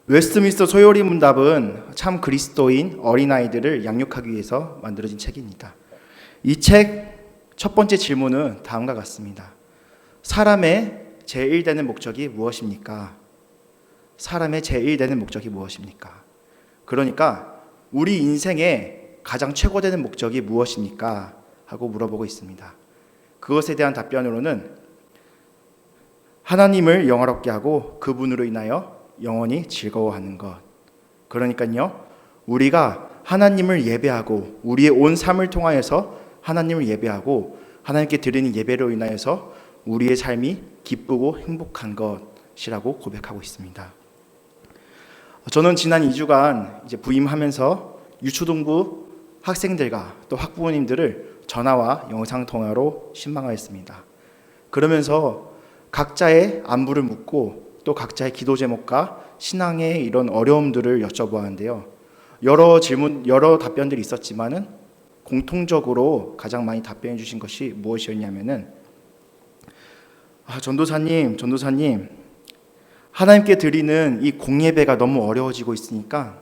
웨스트민스터 소요리 문답은 참 그리스도인 어린아이들을 양육하기 위해서 만들어진 책입니다. 이 책 첫 번째 질문은 다음과 같습니다. 사람의 제1되는 목적이 무엇입니까? 사람의 제1되는 목적이 무엇입니까? 그러니까 우리 인생의 가장 최고되는 목적이 무엇입니까? 하고 물어보고 있습니다. 그것에 대한 답변으로는 하나님을 영화롭게 하고 그분으로 인하여 영원히 즐거워하는 것. 그러니까요, 우리가 하나님을 예배하고 우리의 온 삶을 통하여서 하나님을 예배하고 하나님께 드리는 예배로 인하여서 우리의 삶이 기쁘고 행복한 것이라고 고백하고 있습니다. 저는 지난 2주간 이제 부임하면서 유초등부 학생들과 또 학부모님들을 전화와 영상통화로 신방하였습니다. 그러면서 각자의 안부를 묻고 또 각자의 기도 제목과 신앙의 이런 어려움들을 여쭤보았는데요. 여러 답변들이 있었지만은 공통적으로 가장 많이 답변해 주신 것이 무엇이었냐면은 전도사님, 하나님께 드리는 이 공예배가 너무 어려워지고 있으니까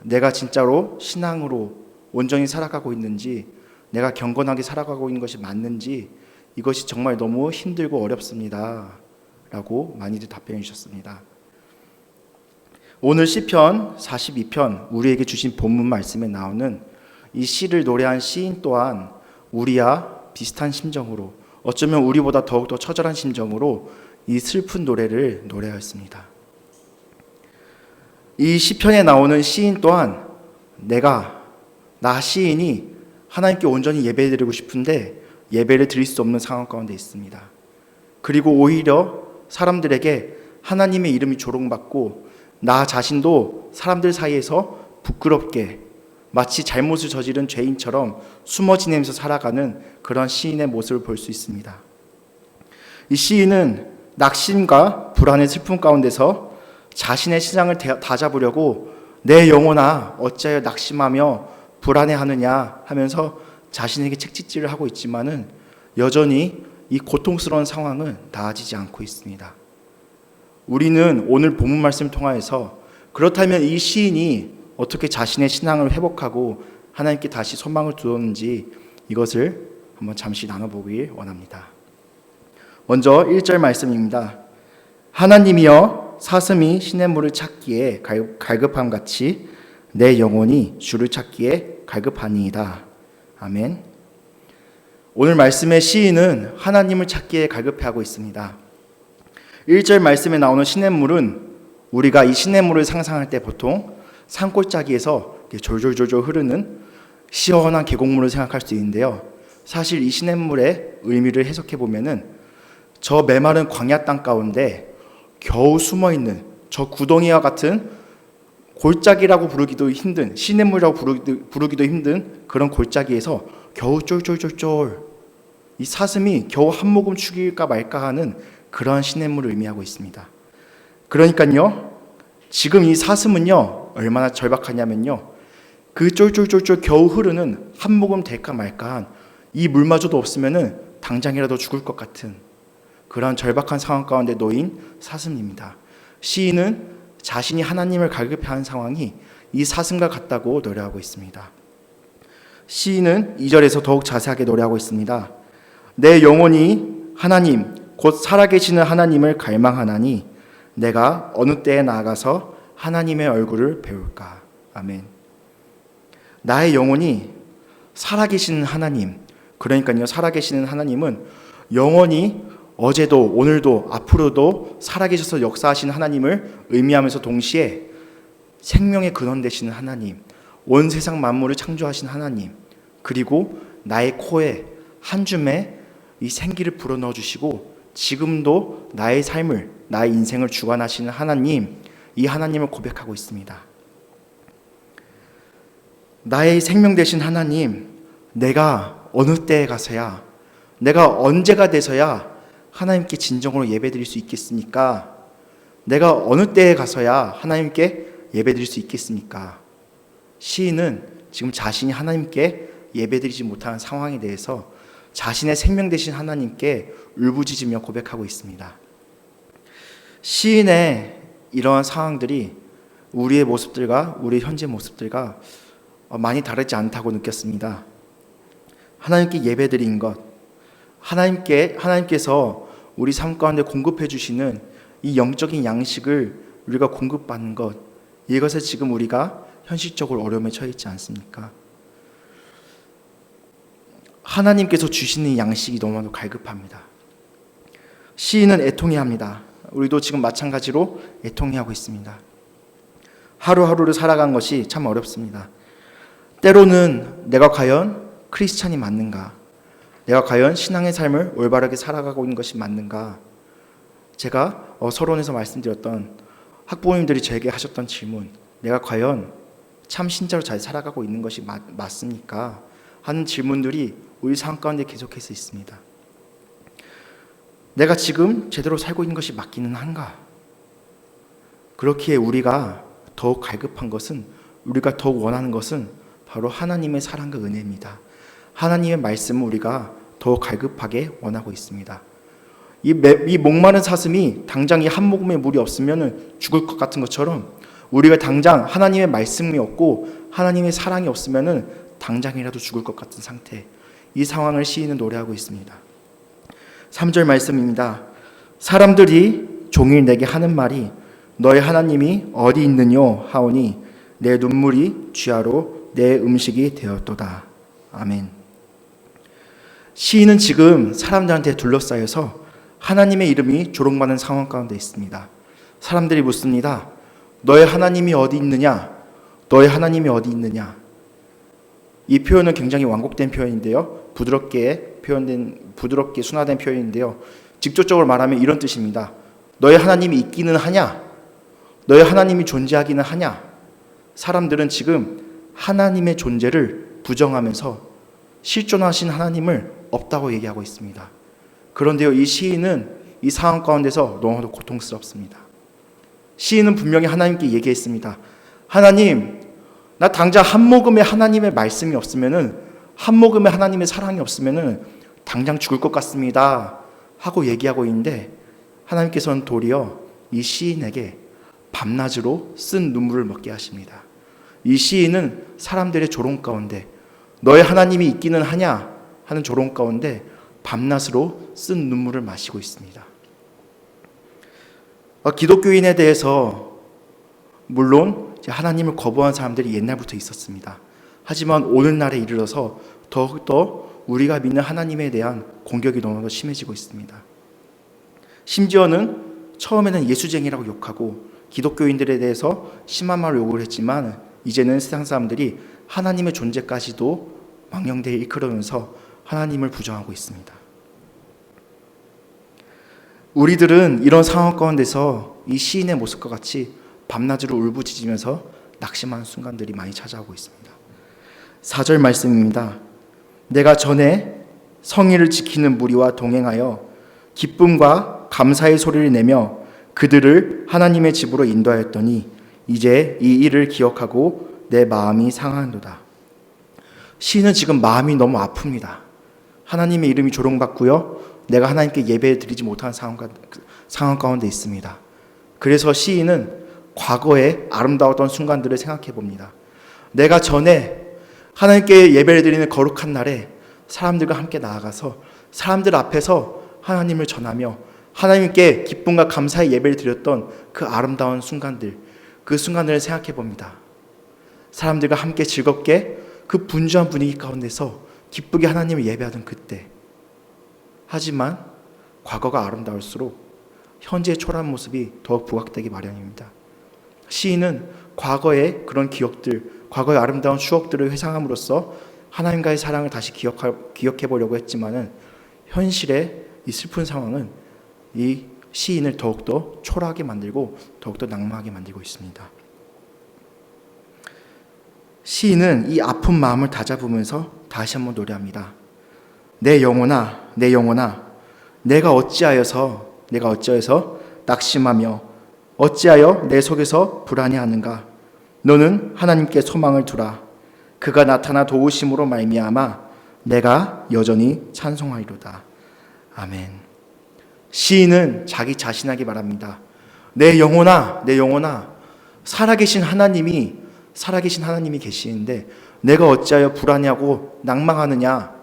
내가 진짜로 신앙으로 온전히 살아가고 있는지, 내가 경건하게 살아가고 있는 것이 맞는지, 이것이 정말 너무 힘들고 어렵습니다 라고 많이들 답변해 주셨습니다. 오늘 시편 42편 우리에게 주신 본문 말씀에 나오는 이 시를 노래한 시인 또한 우리와 비슷한 심정으로, 어쩌면 우리보다 더욱더 처절한 심정으로 이 슬픈 노래를 노래하였습니다. 이 시편에 나오는 시인 또한 나 시인이 하나님께 온전히 예배드리고 싶은데 예배를 드릴 수 없는 상황 가운데 있습니다. 그리고 오히려 사람들에게 하나님의 이름이 조롱받고 나 자신도 사람들 사이에서 부끄럽게 마치 잘못을 저지른 죄인처럼 숨어 지내면서 살아가는 그런 시인의 모습을 볼 수 있습니다. 이 시인은 낙심과 불안의 슬픔 가운데서 자신의 신앙을 다잡으려고 내 영혼아 어찌하여 낙심하며 불안해하느냐 하면서 자신에게 책짓질을 하고 있지만은 여전히 이 고통스러운 상황은 나아지지 않고 있습니다. 우리는 오늘 본문 말씀을 통하여서 그렇다면 이 시인이 어떻게 자신의 신앙을 회복하고 하나님께 다시 소망을 두었는지 이것을 한번 잠시 나눠보길 원합니다. 먼저 1절 말씀입니다. 하나님이여 사슴이 시냇물을 찾기에 갈급함같이 내 영혼이 주를 찾기에 갈급하니이다. 아멘. 오늘 말씀의 시인은 하나님을 찾기에 갈급해하고 있습니다. 1절 말씀에 나오는 시냇물은 우리가 이 시냇물을 상상할 때 보통 산골짜기에서 졸졸졸졸 흐르는 시원한 계곡물을 생각할 수 있는데요. 사실 이 시냇물의 의미를 해석해 보면은 저 메마른 광야 땅 가운데 겨우 숨어 있는 저 구덩이와 같은 골짜기라고 부르기도 힘든, 시냇물이라고 부르기도 힘든 그런 골짜기에서 겨우 쫄쫄쫄쫄 이 사슴이 겨우 한 모금 죽일까 말까 하는 그런 시냇물을 의미하고 있습니다. 그러니까요, 지금 이 사슴은요 얼마나 절박하냐면요, 그 쫄쫄쫄쫄 겨우 흐르는 한 모금 될까 말까한 이 물마저도 없으면은 당장이라도 죽을 것 같은 그런 절박한 상황 가운데 놓인 사슴입니다. 시인은 자신이 하나님을 갈급해하는 상황이 이 사슴과 같다고 노래하고 있습니다. 시인은 2절에서 더욱 자세하게 노래하고 있습니다. 내 영혼이 하나님 곧 살아계시는 하나님을 갈망하나니 내가 어느 때에 나아가서 하나님의 얼굴을 배울까. 아멘. 나의 영혼이 살아계시는 하나님, 그러니까요 살아계시는 하나님은 영원히 어제도 오늘도 앞으로도 살아계셔서 역사하시는 하나님을 의미하면서 동시에 생명의 근원 되시는 하나님, 온 세상 만물을 창조하신 하나님, 그리고 나의 코에 한 줌의 이 생기를 불어넣어 주시고 지금도 나의 삶을, 나의 인생을 주관하시는 하나님, 이 하나님을 고백하고 있습니다. 나의 생명 되신 하나님, 내가 어느 때에 가서야, 내가 언제가 돼서야 하나님께 진정으로 예배드릴 수 있겠습니까? 내가 어느 때에 가서야 하나님께 예배드릴 수 있겠습니까? 시인은 지금 자신이 하나님께 예배드리지 못하는 상황에 대해서 자신의 생명 되신 하나님께 울부짖으며 고백하고 있습니다. 시인의 이러한 상황들이 우리의 모습들과 우리 현재 모습들과 많이 다르지 않다고 느꼈습니다. 하나님께 예배드린 것, 하나님께서 우리 삶 가운데 공급해 주시는 이 영적인 양식을 우리가 공급받는 것, 이것에 지금 우리가 현실적으로 어려움에 처해 있지 않습니까? 하나님께서 주시는 양식이 너무나도 갈급합니다. 시인은 애통해합니다. 우리도 지금 마찬가지로 애통해하고 있습니다. 하루하루를 살아간 것이 참 어렵습니다. 때로는 내가 과연 크리스찬이 맞는가? 내가 과연 신앙의 삶을 올바르게 살아가고 있는 것이 맞는가? 제가 서론에서 말씀드렸던 학부모님들이 저에게 하셨던 질문, 내가 과연 참 신자로 잘 살아가고 있는 것이 맞습니까? 하는 질문들이 우리 삶 가운데 계속해서 있습니다. 내가 지금 제대로 살고 있는 것이 맞기는 한가? 그렇기에 우리가 더욱 갈급한 것은, 우리가 더욱 원하는 것은 바로 하나님의 사랑과 은혜입니다. 하나님의 말씀을 우리가 더욱 갈급하게 원하고 있습니다. 이 목마른 사슴이 당장 이 한 모금의 물이 없으면 죽을 것 같은 것처럼, 우리가 당장 하나님의 말씀이 없고 하나님의 사랑이 없으면 당장이라도 죽을 것 같은 상태, 이 상황을 시인은 노래하고 있습니다. 3절 말씀입니다. 사람들이 종일 내게 하는 말이 너의 하나님이 어디 있느뇨 하오니 내 눈물이 쥐하로 내 음식이 되었도다. 아멘. 시인은 지금 사람들한테 둘러싸여서 하나님의 이름이 조롱받는 상황 가운데 있습니다. 사람들이 묻습니다. 너의 하나님이 어디 있느냐? 너의 하나님이 어디 있느냐? 이 표현은 굉장히 완곡된 표현인데요. 부드럽게 순화된 표현인데요. 직접적으로 말하면 이런 뜻입니다. 너의 하나님이 있기는 하냐? 너의 하나님이 존재하기는 하냐? 사람들은 지금 하나님의 존재를 부정하면서 실존하신 하나님을 없다고 얘기하고 있습니다. 그런데요, 이 시인은 이 상황 가운데서 너무나도 고통스럽습니다. 시인은 분명히 하나님께 얘기했습니다. 하나님, 나 당장 한 모금의 하나님의 말씀이 없으면은, 한 모금의 하나님의 사랑이 없으면은 당장 죽을 것 같습니다 하고 얘기하고 있는데, 하나님께서는 도리어 이 시인에게 밤낮으로 쓴 눈물을 먹게 하십니다. 이 시인은 사람들의 조롱 가운데, 너의 하나님이 있기는 하냐 하는 조롱 가운데 밤낮으로 쓴 눈물을 마시고 있습니다. 기독교인에 대해서 물론 하나님을 거부한 사람들이 옛날부터 있었습니다. 하지만 오늘날에 이르러서 더욱더 우리가 믿는 하나님에 대한 공격이 너무나 심해지고 있습니다. 심지어는 처음에는 예수쟁이라고 욕하고 기독교인들에 대해서 심한 말로 욕을 했지만, 이제는 세상 사람들이 하나님의 존재까지도 망령되이 일컬으면서 하나님을 부정하고 있습니다. 우리들은 이런 상황 가운데서 이 시인의 모습과 같이 밤낮으로 울부짖으면서 낙심하는 순간들이 많이 찾아오고 있습니다. 4절 말씀입니다. 내가 전에 성의를 지키는 무리와 동행하여 기쁨과 감사의 소리를 내며 그들을 하나님의 집으로 인도하였더니 이제 이 일을 기억하고 내 마음이 상하노다. 시인은 지금 마음이 너무 아픕니다. 하나님의 이름이 조롱받고요, 내가 하나님께 예배를 드리지 못하는 상황 가운데 있습니다. 그래서 시인은 과거의 아름다웠던 순간들을 생각해 봅니다. 내가 전에 하나님께 예배를 드리는 거룩한 날에 사람들과 함께 나아가서 사람들 앞에서 하나님을 전하며 하나님께 기쁨과 감사의 예배를 드렸던 그 아름다운 순간들, 그 순간들을 생각해 봅니다. 사람들과 함께 즐겁게 그 분주한 분위기 가운데서 기쁘게 하나님을 예배하던 그때, 하지만 과거가 아름다울수록 현재의 초라한 모습이 더욱 부각되기 마련입니다. 시인은 과거의 그런 기억들, 과거의 아름다운 추억들을 회상함으로써 하나님과의 사랑을 다시 기억해 보려고 했지만은, 현실의 이 슬픈 상황은 이 시인을 더욱더 초라하게 만들고 더욱더 낙마하게 만들고 있습니다. 시인은 이 아픈 마음을 다잡으면서 다시 한번 노래합니다. 내 영혼아, 내 영혼아, 내가 어찌하여서 낙심하며 어찌하여 내 속에서 불안해하는가? 너는 하나님께 소망을 두라. 그가 나타나 도우심으로 말미암아 내가 여전히 찬송하리로다. 아멘. 시인은 자기 자신에게 말합니다. 내 영혼아, 내 영혼아, 살아계신 하나님이 계시는데 내가 어찌하여 불안해하고 낭망하느냐.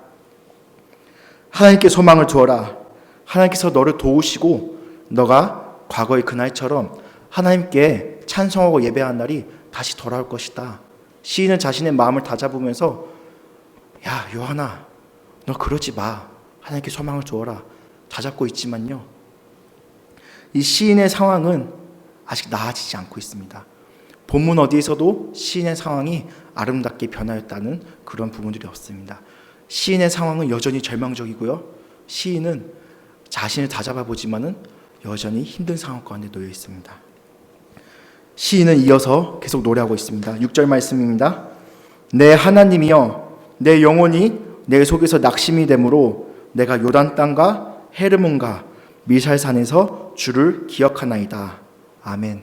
하나님께 소망을 두어라. 하나님께서 너를 도우시고 너가 과거의 그날처럼 하나님께 찬송하고 예배하는 날이 다시 돌아올 것이다. 시인은 자신의 마음을 다잡으면서 야 요한아, 너 그러지 마. 하나님께 소망을 두어라. 다잡고 있지만요, 이 시인의 상황은 아직 나아지지 않고 있습니다. 본문 어디에서도 시인의 상황이 아름답게 변하였다는 그런 부분들이 없습니다. 시인의 상황은 여전히 절망적이고요, 시인은 자신을 다잡아 보지만은 여전히 힘든 상황 가운데 놓여 있습니다. 시인은 이어서 계속 노래하고 있습니다. 6절 말씀입니다. 내 하나님이여, 내 영혼이 내 속에서 낙심이 되므로 내가 요단 땅과 헤르몬과 미살산에서 주를 기억하나이다. 아멘.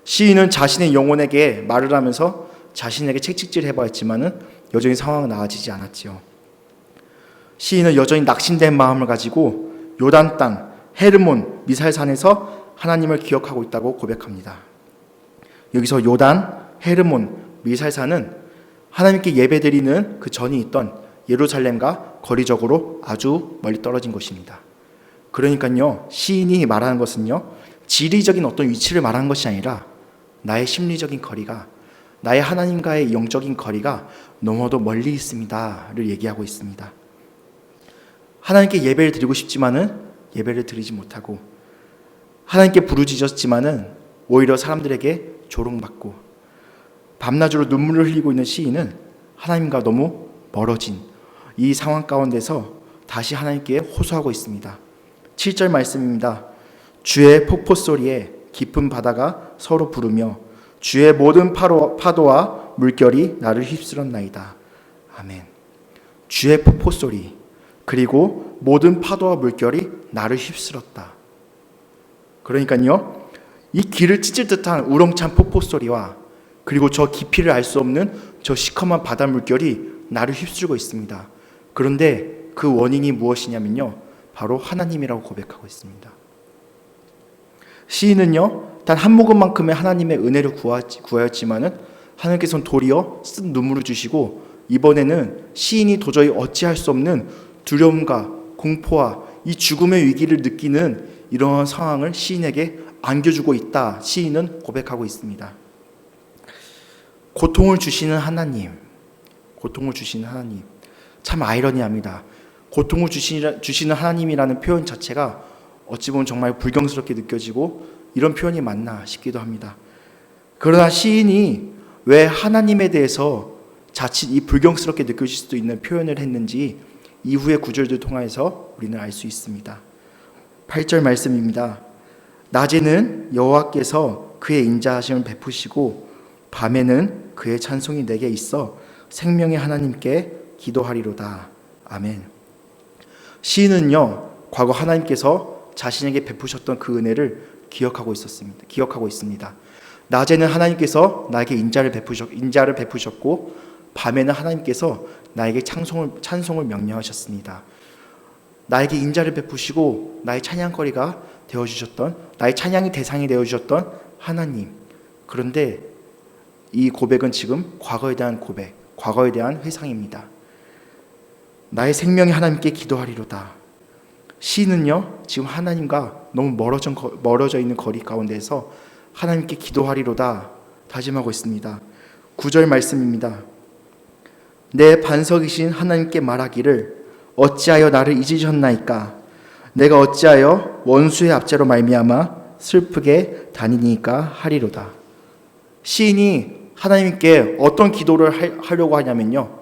시인은 자신의 영혼에게 말을 하면서 자신에게 채찍질을 해보았지만은 여전히 상황은 나아지지 않았지요. 시인은 여전히 낙심된 마음을 가지고 요단 땅, 헤르몬, 미살산에서 하나님을 기억하고 있다고 고백합니다. 여기서 요단, 헤르몬, 미살산은 하나님께 예배드리는 그 전이 있던 예루살렘과 거리적으로 아주 멀리 떨어진 곳입니다. 그러니까요, 시인이 말하는 것은요, 지리적인 어떤 위치를 말하는 것이 아니라 나의 심리적인 거리가, 나의 하나님과의 영적인 거리가 너무도 멀리 있습니다를 얘기하고 있습니다. 하나님께 예배를 드리고 싶지만은 예배를 드리지 못하고, 하나님께 부르짖었지만은 오히려 사람들에게 조롱받고, 밤낮으로 눈물을 흘리고 있는 시인은 하나님과 너무 멀어진 이 상황 가운데서 다시 하나님께 호소하고 있습니다. 7절 말씀입니다. 주의 폭포 소리에 깊은 바다가 서로 부르며 주의 모든 파도와 물결이 나를 휩쓸었나이다. 아멘. 주의 폭포 소리, 그리고 모든 파도와 물결이 나를 휩쓸었다. 그러니까요, 이 귀를 찢을 듯한 우렁찬 폭포 소리와 그리고 저 깊이를 알 수 없는 저 시커먼 바다 물결이 나를 휩쓸고 있습니다. 그런데 그 원인이 무엇이냐면요, 바로 하나님이라고 고백하고 있습니다. 시인은요, 단 한 모금만큼의 하나님의 은혜를 구하였지만은 하나님께서는 도리어 쓴 눈물을 주시고, 이번에는 시인이 도저히 어찌할 수 없는 두려움과 공포와 이 죽음의 위기를 느끼는 이러한 상황을 시인에게 안겨주고 있다, 시인은 고백하고 있습니다. 고통을 주시는 하나님, 참 아이러니합니다. 고통을 주시는 하나님이라는 표현 자체가 어찌 보면 정말 불경스럽게 느껴지고, 이런 표현이 맞나 싶기도 합니다. 그러나 시인이 왜 하나님에 대해서 자칫 이 불경스럽게 느껴질 수도 있는 표현을 했는지 이후의 구절들 통해서 우리는 알 수 있습니다. 8절 말씀입니다. 낮에는 여호와께서 그의 인자하심을 베푸시고 밤에는 그의 찬송이 내게 있어 생명의 하나님께 기도하리로다. 아멘. 시인은요, 과거 하나님께서 자신에게 베푸셨던 그 은혜를 기억하고 있습니다. 낮에는 하나님께서 나에게 인자를 베푸셨고 밤에는 하나님께서 나에게 찬송을 명령하셨습니다. 나에게 인자를 베푸시고 나의 찬양거리가 되어주셨던, 나의 찬양의 대상이 되어주셨던 하나님. 그런데 이 고백은 지금 과거에 대한 고백, 과거에 대한 회상입니다. 나의 생명이 하나님께 기도하리로다. 시인은요, 지금 하나님과 너무 멀어져 있는 거리 가운데서 하나님께 기도하리로다 다짐하고 있습니다. 9절 말씀입니다. 내 반석이신 하나님께 말하기를 어찌하여 나를 잊으셨나이까? 내가 어찌하여 원수의 압제로 말미암아 슬프게 다니니까 하리로다. 시인이 하나님께 어떤 기도를 하려고 하냐면요,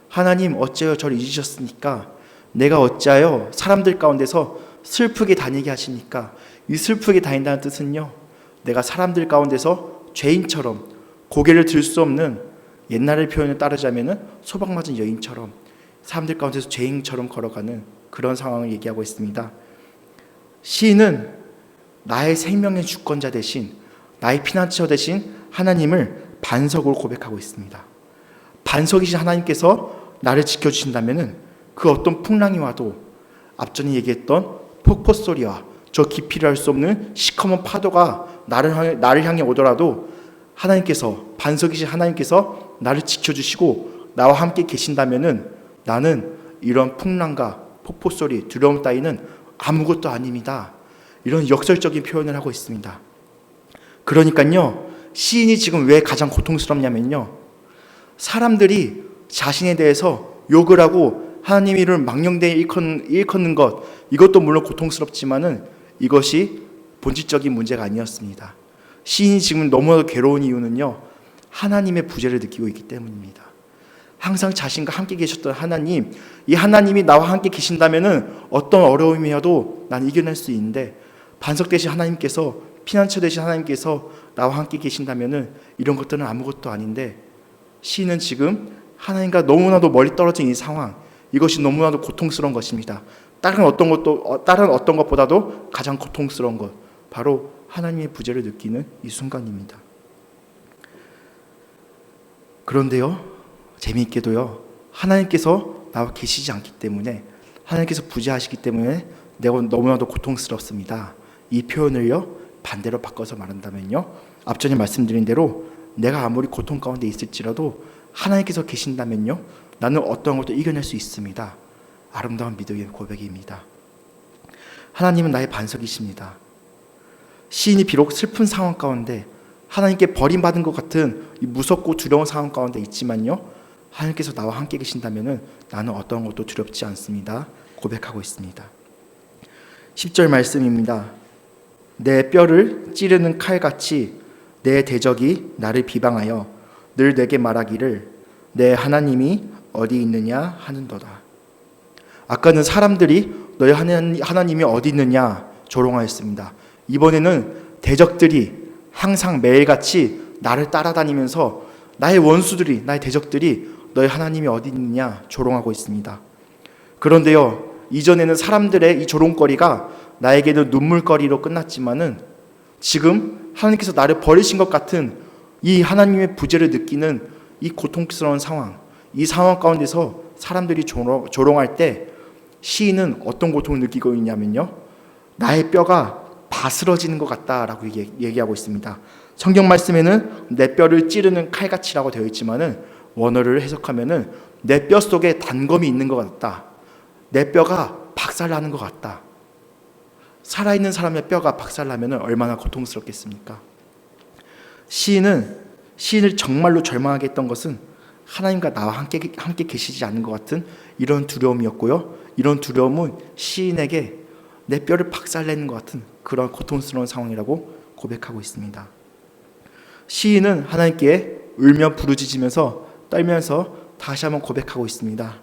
하나님 어찌하여 저를 잊으셨습니까? 내가 어찌하여 사람들 가운데서 슬프게 다니게 하십니까? 이 슬프게 다닌다는 뜻은요, 내가 사람들 가운데서 죄인처럼 고개를 들 수 없는, 옛날의 표현을 따르자면은 소박 맞은 여인처럼 사람들 가운데서 죄인처럼 걸어가는 그런 상황을 얘기하고 있습니다. 시인은 나의 생명의 주권자 대신, 나의 피난처 대신 하나님을 반석으로 고백하고 있습니다. 반석이신 하나님께서 나를 지켜주신다면은 그 어떤 풍랑이 와도 앞전에 얘기했던 폭포 소리와 저 깊이를 알 수 없는 시커먼 파도가 나를 향해 오더라도 하나님께서, 반석이신 하나님께서 나를 지켜주시고 나와 함께 계신다면은 나는 이런 풍랑과 폭포소리, 두려움 따위는 아무것도 아닙니다. 이런 역설적인 표현을 하고 있습니다. 그러니까요, 시인이 지금 왜 가장 고통스럽냐면요, 사람들이 자신에 대해서 욕을 하고 하나님 이름을 망령되이 일컫는 것, 이것도 물론 고통스럽지만은 이것이 본질적인 문제가 아니었습니다. 시인이 지금 너무나도 괴로운 이유는요, 하나님의 부재를 느끼고 있기 때문입니다. 항상 자신과 함께 계셨던 하나님, 이 하나님이 나와 함께 계신다면은 어떤 어려움이어도 난 이겨낼 수 있는데, 반석 되신 하나님께서, 피난처 되신 하나님께서 나와 함께 계신다면은 이런 것들은 아무것도 아닌데, 시인은 지금 하나님과 너무나도 멀리 떨어진 이 상황, 이것이 너무나도 고통스러운 것입니다. 다른 어떤 것보다도 가장 고통스러운 것, 바로 하나님의 부재를 느끼는 이 순간입니다. 그런데요, 재미있게도요, 하나님께서 나와 계시지 않기 때문에, 하나님께서 부재하시기 때문에 내가 너무나도 고통스럽습니다. 이 표현을요, 반대로 바꿔서 말한다면요, 앞전에 말씀드린 대로 내가 아무리 고통 가운데 있을지라도 하나님께서 계신다면요, 나는 어떠한 것도 이겨낼 수 있습니다. 아름다운 믿음의 고백입니다. 하나님은 나의 반석이십니다. 시인이 비록 슬픈 상황 가운데, 하나님께 버림받은 것 같은 이 무섭고 두려운 상황 가운데 있지만요, 하나님께서 나와 함께 계신다면 나는 어떤 것도 두렵지 않습니다. 고백하고 있습니다. 10절 말씀입니다. 내 뼈를 찌르는 칼같이 내 대적이 나를 비방하여 늘 내게 말하기를 내 하나님이 어디 있느냐 하는도다. 아까는 사람들이 너희 하나님이 어디 있느냐 조롱하였습니다. 이번에는 대적들이 항상 매일같이 나를 따라다니면서, 나의 원수들이, 나의 대적들이 너희 하나님이 어디 있느냐 조롱하고 있습니다. 그런데요, 이전에는 사람들의 이 조롱거리가 나에게는 눈물거리로 끝났지만은 지금 하나님께서 나를 버리신 것 같은 이 하나님의 부재를 느끼는 이 고통스러운 상황, 이 상황 가운데서 사람들이 조롱할 때 시인은 어떤 고통을 느끼고 있냐면요, 나의 뼈가 바스러지는 것 같다라고 얘기하고 있습니다. 성경 말씀에는 내 뼈를 찌르는 칼같이라고 되어 있지만은 원어를 해석하면은 내 뼈 속에 단검이 있는 것 같다. 내 뼈가 박살나는 것 같다. 살아있는 사람의 뼈가 박살나면은 얼마나 고통스럽겠습니까? 시인을 정말로 절망하게 했던 것은 하나님과 나와 함께 계시지 않는 것 같은 이런 두려움이었고요. 이런 두려움은 시인에게 내 뼈를 박살내는 것 같은 그런 고통스러운 상황이라고 고백하고 있습니다. 시인은 하나님께 울며 부르짖으면서 떨면서 다시 한번 고백하고 있습니다.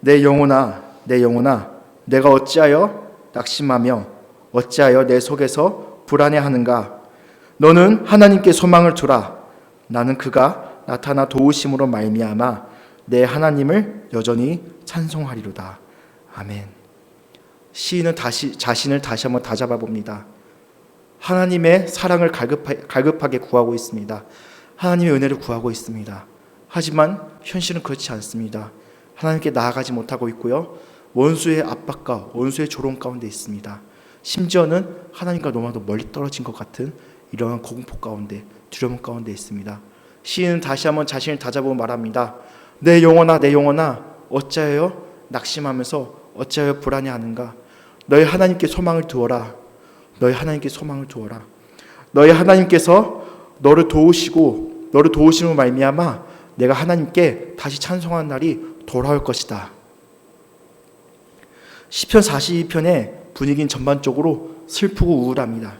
내 영혼아, 내 영혼아, 내가 어찌하여 낙심하며 어찌하여 내 속에서 불안해하는가? 너는 하나님께 소망을 두라. 나는 그가 나타나 도우심으로 말미암아 내 하나님을 여전히 찬송하리로다. 아멘. 시인은 자신을 다시 한번 다잡아 봅니다. 하나님의 사랑을 갈급하게 구하고 있습니다. 하나님의 은혜를 구하고 있습니다. 하지만 현실은 그렇지 않습니다. 하나님께 나아가지 못하고 있고요, 원수의 압박과 원수의 조롱 가운데 있습니다. 심지어는 하나님과 너무나도 멀리 떨어진 것 같은 이러한 공포 가운데, 두려움 가운데 있습니다. 시인은 다시 한번 자신을 다잡고 말합니다. 내 영혼아, 내 영혼아, 어찌하여 낙심하면서 어찌하여 불안해하는가? 너희 하나님께 소망을 두어라. 너희 하나님께 소망을 두어라. 너희 하나님께서 너를 도우심으로 말미암아 내가 하나님께 다시 찬송하는 날이 돌아올 것이다. 시편 42편의 분위기는 전반적으로 슬프고 우울합니다.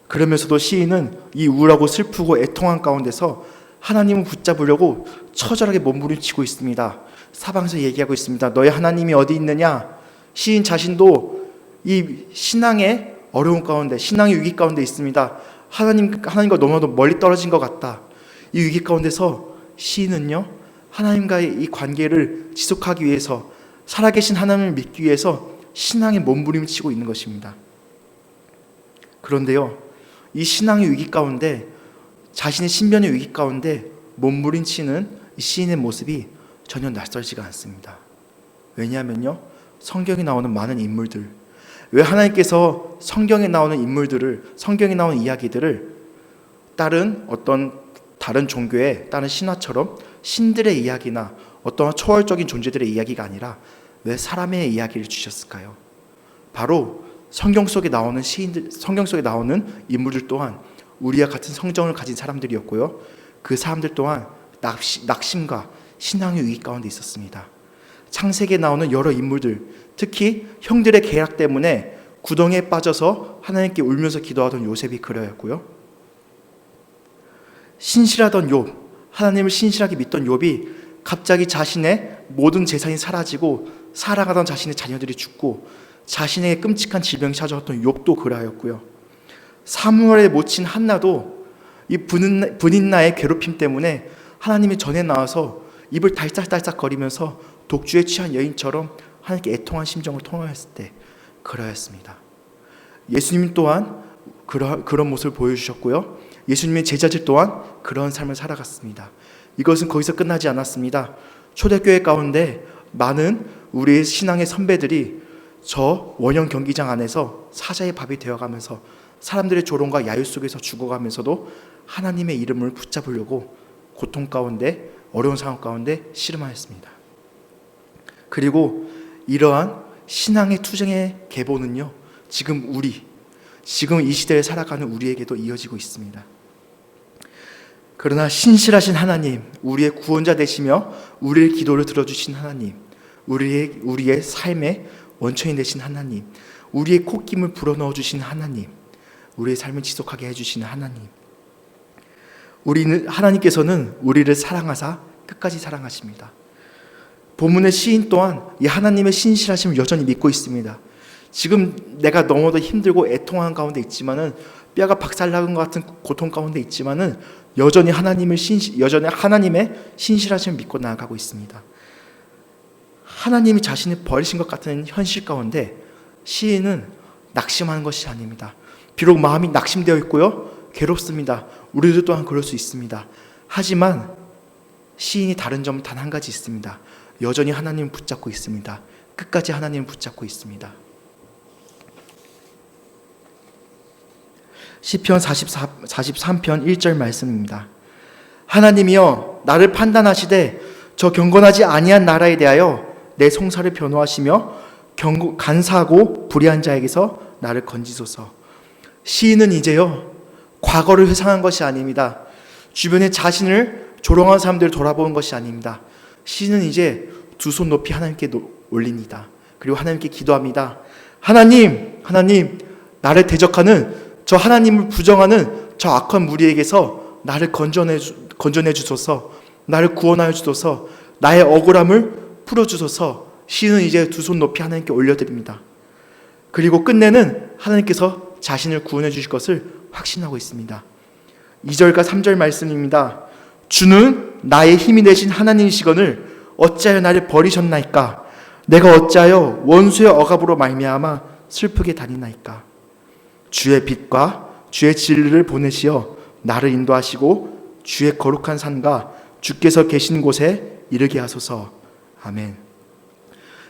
그러면서도 시인은 이 우울하고 슬프고 애통한 가운데서 하나님을 붙잡으려고 처절하게 몸부림치고 있습니다. 사방에서 얘기하고 있습니다. 너희 하나님이 어디 있느냐? 시인 자신도 이 신앙의 어려운 가운데, 신앙의 위기 가운데 있습니다. 하나님과 너무나도 멀리 떨어진 것 같다. 이 위기 가운데서 시인은요, 하나님과의 이 관계를 지속하기 위해서, 살아계신 하나님을 믿기 위해서 신앙의 몸부림치고 있는 것입니다. 그런데요, 이 신앙의 위기 가운데, 자신의 신변의 위기 가운데 몸부림치는 이 시인의 모습이 전혀 낯설지가 않습니다. 왜냐하면요, 성경에 나오는 많은 인물들, 왜 하나님께서 성경에 나오는 인물들을, 성경에 나오는 이야기들을 다른 종교의 다른 신화처럼 신들의 이야기나 어떤 초월적인 존재들의 이야기가 아니라 왜 사람의 이야기를 주셨을까요? 바로 성경 속에 나오는 인물들 또한 우리와 같은 성정을 가진 사람들이었고요. 그 사람들 또한 낙심과 신앙의 위기 가운데 있었습니다. 창세기에 나오는 여러 인물들, 특히 형들의 계략 때문에 구덩이에 빠져서 하나님께 울면서 기도하던 요셉이 그러했고요. 신실하던 욥, 하나님을 신실하게 믿던 욥이 갑자기 자신의 모든 재산이 사라지고 사랑하던 자신의 자녀들이 죽고 자신에게 끔찍한 질병이 찾아왔던 욥도 그러하였고요. 사무엘의 모친 한나도 이 분인나의 괴롭힘 때문에 하나님의 전에 나와서 입을 달싹달싹 거리면서 독주에 취한 여인처럼 하나님께 애통한 심정을 통하였을 때 그러했습니다. 예수님 또한 그런 모습을 보여주셨고요. 예수님의 제자들 또한 그런 삶을 살아갔습니다. 이것은 거기서 끝나지 않았습니다. 초대교회 가운데 많은 우리의 신앙의 선배들이 저 원형 경기장 안에서 사자의 밥이 되어가면서 사람들의 조롱과 야유 속에서 죽어가면서도 하나님의 이름을 붙잡으려고 고통 가운데, 어려운 상황 가운데 씨름하였습니다. 그리고 이러한 신앙의 투쟁의 계보는요, 지금 이 시대에 살아가는 우리에게도 이어지고 있습니다. 그러나 신실하신 하나님, 우리의 구원자 되시며 우리의 기도를 들어주신 하나님, 우리의 삶의 원천이 되신 하나님, 우리의 콧김을 불어넣어 주신 하나님, 우리의 삶을 지속하게 해주시는 하나님, 하나님께서는 우리를 사랑하사 끝까지 사랑하십니다. 본문의 시인 또한 이 하나님의 신실하심을 여전히 믿고 있습니다. 지금 내가 너무도 힘들고 애통한 가운데 있지만은, 뼈가 박살나는 것 같은 고통 가운데 있지만은 여전히 하나님의 신실하심을 믿고 나아가고 있습니다. 하나님이 자신을 버리신 것 같은 현실 가운데 시인은 낙심하는 것이 아닙니다. 비록 마음이 낙심되어 있고요, 괴롭습니다. 우리도 또한 그럴 수 있습니다. 하지만 시인이 다른 점 단 한 가지 있습니다. 여전히 하나님을 붙잡고 있습니다. 끝까지 하나님을 붙잡고 있습니다. 시편 43편 1절 말씀입니다. 하나님이여 나를 판단하시되 저 경건하지 아니한 나라에 대하여 내 송사를 변호하시며 간사하고 불의한 자에게서 나를 건지소서. 시인은 이제요, 과거를 회상한 것이 아닙니다. 주변에 자신을 조롱한 사람들을 돌아보는 것이 아닙니다. 시인은 이제 두 손 높이 하나님께 올립니다. 그리고 하나님께 기도합니다. 하나님, 나를 대적하는 저 하나님을 부정하는 저 악한 무리에게서 나를 건져내 주소서. 나를 구원하여 주소서. 나의 억울함을 풀어주소서. 시인은 이제 두 손 높이 하나님께 올려드립니다. 그리고 끝내는 하나님께서 자신을 구원해 주실 것을 확신하고 있습니다. 2절과 3절 말씀입니다. 주는 나의 힘이 되신 하나님이시거늘 어찌하여 나를 버리셨나이까? 내가 어찌하여 원수의 억압으로 말미암아 슬프게 다니나이까? 주의 빛과 주의 진리를 보내시어 나를 인도하시고 주의 거룩한 산과 주께서 계신 곳에 이르게 하소서. 아멘.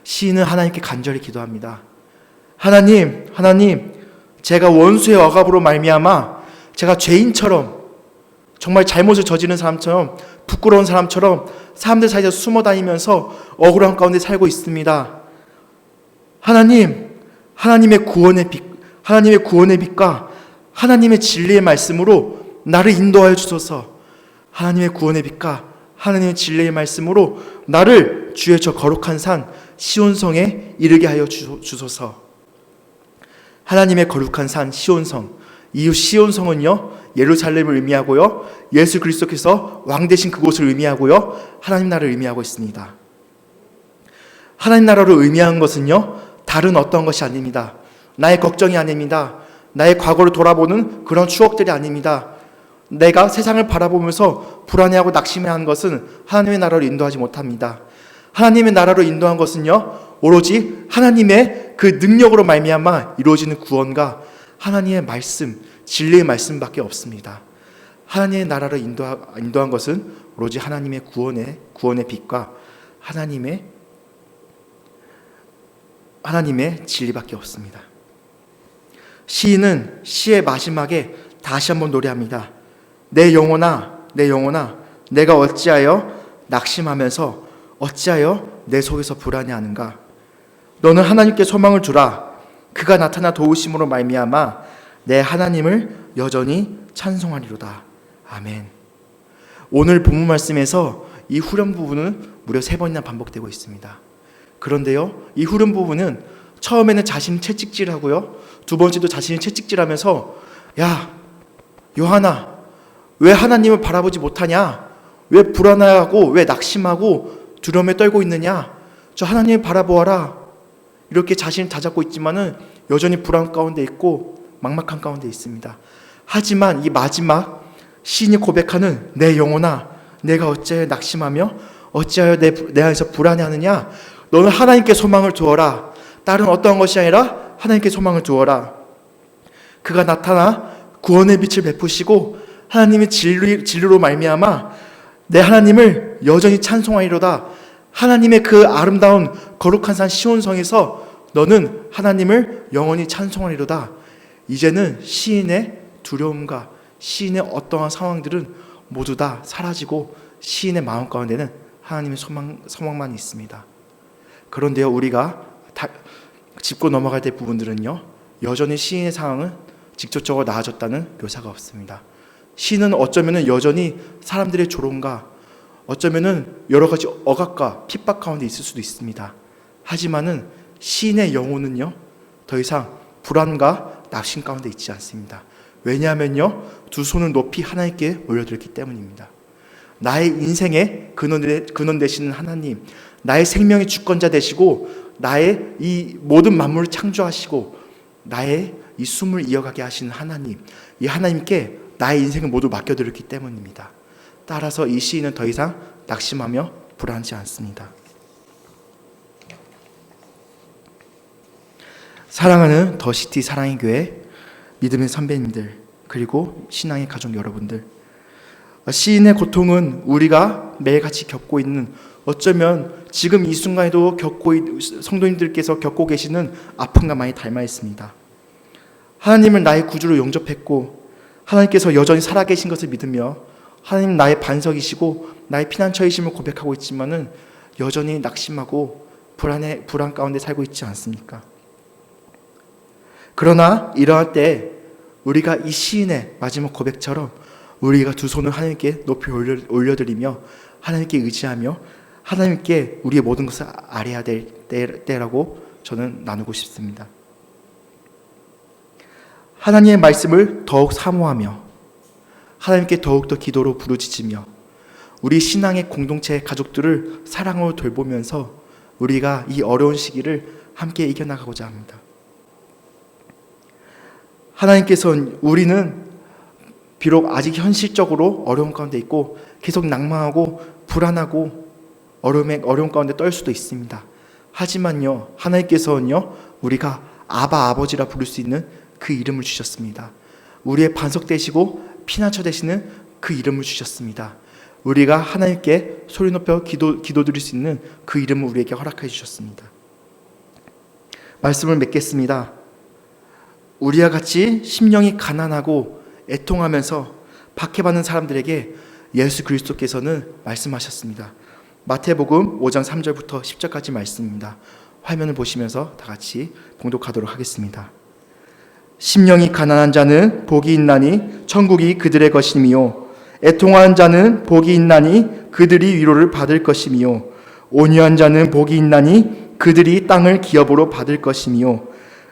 시인은 하나님께 간절히 기도합니다. 하나님, 제가 원수의 억압으로 말미암아 제가 죄인처럼, 정말 잘못을 저지른 사람처럼, 부끄러운 사람처럼 사람들 사이에서 숨어 다니면서 억울한 가운데 살고 있습니다. 하나님의 구원의 빛과 하나님의 진리의 말씀으로 나를 인도하여 주소서. 하나님의 구원의 빛과 하나님의 진리의 말씀으로 나를 주의 저 거룩한 산 시온성에 이르게 하여 주소서. 하나님의 거룩한 산 시온성, 이 시온성은요, 예루살렘을 의미하고요, 예수 그리스도께서 왕 되신 그곳을 의미하고요, 하나님 나라를 의미하고 있습니다. 하나님 나라를 의미하는 것은요, 다른 어떤 것이 아닙니다. 나의 걱정이 아닙니다. 나의 과거를 돌아보는 그런 추억들이 아닙니다. 내가 세상을 바라보면서 불안해하고 낙심해하는 것은 하나님의 나라로 인도하지 못합니다. 하나님의 나라로 인도한 것은요, 오로지 하나님의 그 능력으로 말미암아 이루어지는 구원과 하나님의 말씀, 진리의 말씀밖에 없습니다. 하나님의 나라로 인도한 것은 오로지 하나님의 구원의 빛과 하나님의 진리밖에 없습니다. 시인은 시의 마지막에 다시 한번 노래합니다. 내 영혼아, 내 영혼아, 내가 어찌하여 낙심하면서 어찌하여 내 속에서 불안해하는가? 너는 하나님께 소망을 두라. 그가 나타나 도우심으로 말미암아 내 하나님을 여전히 찬송하리로다. 아멘. 오늘 본문 말씀에서 이 후렴 부분은 무려 3번이나 반복되고 있습니다. 그런데요, 이 후렴 부분은 처음에는 자신이 채찍질하고요, 두 번째도 자신이 채찍질하면서 야, 요한아, 왜 하나님을 바라보지 못하냐? 왜 불안해하고 왜 낙심하고 두려움에 떨고 있느냐? 저 하나님을 바라보아라. 이렇게 자신을 다잡고 있지만은 여전히 불안 가운데 있고 막막한 가운데 있습니다. 하지만 이 마지막 시인이 고백하는 내 영혼아, 내가 어찌하여 낙심하며 어찌하여 내 안에서 불안해하느냐? 너는 하나님께 소망을 두어라. 다른 어떠한 것이 아니라 하나님께 소망을 두어라. 그가 나타나 구원의 빛을 베푸시고 하나님의 진리로 말미암아 내 하나님을 여전히 찬송하리로다. 하나님의 그 아름다운 거룩한 산 시온성에서 너는 하나님을 영원히 찬송하리로다. 이제는 시인의 두려움과 시인의 어떠한 상황들은 모두 다 사라지고 시인의 마음 가운데는 하나님의 소망만 있습니다. 그런데요, 우리가 짚고 넘어갈 때 부분들은요, 여전히 시인의 상황은 직접적으로 나아졌다는 묘사가 없습니다. 시인은 어쩌면 여전히 사람들의 조롱과 어쩌면 여러 가지 억압과 핍박 가운데 있을 수도 있습니다. 하지만은 시인의 영혼은요, 더 이상 불안과 낙심 가운데 있지 않습니다. 왜냐하면요, 두 손을 높이 하나님께 올려드렸기 때문입니다. 나의 인생의 근원 되시는 하나님, 나의 생명의 주권자 되시고 나의 이 모든 만물을 창조하시고 나의 이 숨을 이어가게 하시는 하나님, 이 하나님께 나의 인생을 모두 맡겨드렸기 때문입니다. 따라서 이 시인은 더 이상 낙심하며 불안하지 않습니다. 사랑하는 더시티 사랑의 교회 믿음의 선배님들, 그리고 신앙의 가족 여러분들, 시인의 고통은 우리가 매일같이 겪고 있는, 어쩌면 지금 이 순간에도 성도님들께서 겪고 계시는 아픔과 많이 닮아 있습니다. 하나님을 나의 구주로 영접했고 하나님께서 여전히 살아계신 것을 믿으며 하나님 나의 반석이시고 나의 피난처이심을 고백하고 있지만은 여전히 낙심하고 불안 가운데 살고 있지 않습니까? 그러나 이러할 때 우리가 이 시인의 마지막 고백처럼 우리가 두 손을 하나님께 높이 올려드리며 하나님께 의지하며 하나님께 우리의 모든 것을 아뢰어야 될 때라고 저는 나누고 싶습니다. 하나님의 말씀을 더욱 사모하며 하나님께 더욱더 기도로 부르짖으며 우리 신앙의 공동체 가족들을 사랑으로 돌보면서 우리가 이 어려운 시기를 함께 이겨나가고자 합니다. 하나님께서는 우리는 비록 아직 현실적으로 어려운 가운데 있고 계속 낭만하고 불안하고 어려움 가운데 떨 수도 있습니다. 하지만요, 하나님께서는요, 우리가 아바 아버지라 부를 수 있는 그 이름을 주셨습니다. 우리의 반석 되시고 피난처 되시는 그 이름을 주셨습니다. 우리가 하나님께 소리 높여 기도드릴 수 있는 그 이름을 우리에게 허락해 주셨습니다. 말씀을 맺겠습니다. 우리와 같이 심령이 가난하고 애통하면서 박해받는 사람들에게 예수 그리스도께서는 말씀하셨습니다. 마태복음 5장 3절부터 10절까지 말씀입니다. 화면을 보시면서 다 같이 봉독하도록 하겠습니다. 심령이 가난한 자는 복이 있나니 천국이 그들의 것이며 애통한 자는 복이 있나니 그들이 위로를 받을 것이며 온유한 자는 복이 있나니 그들이 땅을 기업으로 받을 것이며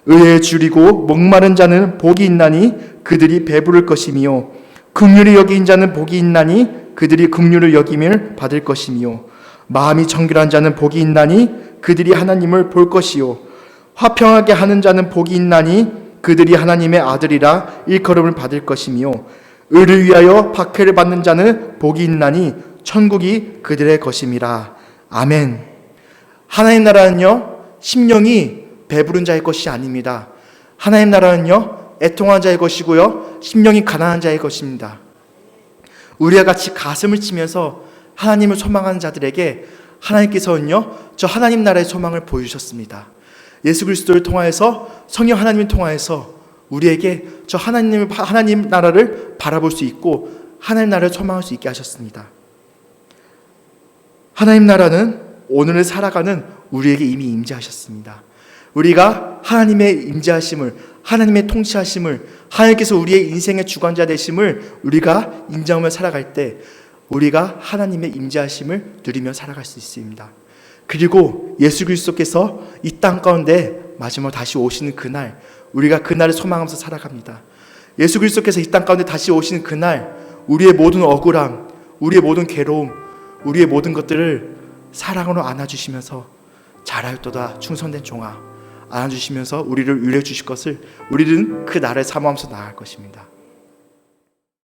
의에 줄이고 목마른 자는 복이 있나니 그들이 배부를 것이며 긍휼히 여긴 자는 복이 있나니 그들이 긍휼을 여김을 받을 것이며 마음이 정결한 자는 복이 있나니 그들이 하나님을 볼 것이요 화평하게 하는 자는 복이 있나니 그들이 하나님의 아들이라 일컬음을 받을 것이며 의를 위하여 박해를 받는 자는 복이 있나니 천국이 그들의 것임이라. 아멘. 하나님 나라는요, 심령이 배부른 자의 것이 아닙니다. 하나님 나라는요, 애통한 자의 것이고요, 심령이 가난한 자의 것입니다. 우리와 같이 가슴을 치면서 하나님을 소망하는 자들에게 하나님께서는요, 저 하나님 나라의 소망을 보여주셨습니다. 예수 그리스도를 통하여서, 성령 하나님을 통하여서 우리에게 저 하나님 나라를 바라볼 수 있고 하나님 나라를 소망할 수 있게 하셨습니다. 하나님 나라는 오늘을 살아가는 우리에게 이미 임재하셨습니다. 우리가 하나님의 임재하심을, 하나님의 통치하심을, 하나님께서 우리의 인생의 주관자 되심을 우리가 인정하며 살아갈 때 우리가 하나님의 임재하심을 누리며 살아갈 수 있습니다. 그리고 예수 그리스도께서 이 땅 가운데 마지막으로 다시 오시는 그날, 우리가 그날을 소망하면서 살아갑니다. 예수 그리스도께서 이 땅 가운데 다시 오시는 그날, 우리의 모든 억울함, 우리의 모든 괴로움, 우리의 모든 것들을 사랑으로 안아주시면서 잘하였도다 충성된 종아, 안아주시면서 우리를 위로해 주실 것을 우리는 그 날을 사모하면서 나아갈 것입니다.